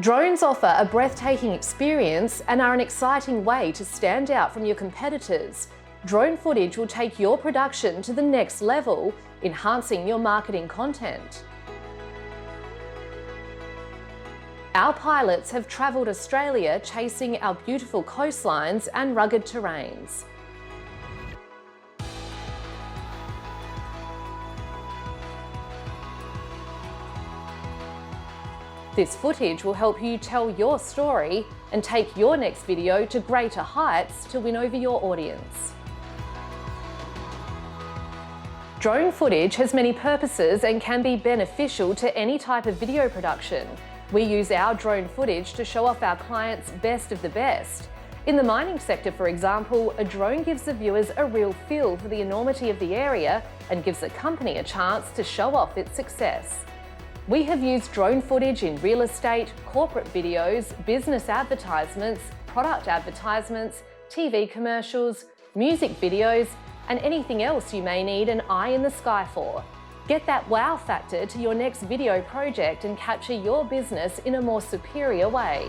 Drones offer a breathtaking experience and are an exciting way to stand out from your competitors. Drone footage will take your production to the next level, enhancing your marketing content. Our pilots have travelled Australia chasing our beautiful coastlines and rugged terrains. This footage will help you tell your story and take your next video to greater heights to win over your audience. Drone footage has many purposes and can be beneficial to any type of video production. We use our drone footage to show off our clients' best of the best. In the mining sector, for example, a drone gives the viewers a real feel for the enormity of the area and gives the company a chance to show off its success. We have used drone footage in real estate, corporate videos, business advertisements, product advertisements, TV commercials, music videos, and anything else you may need an eye in the sky for. Get that wow factor to your next video project and capture your business in a more superior way.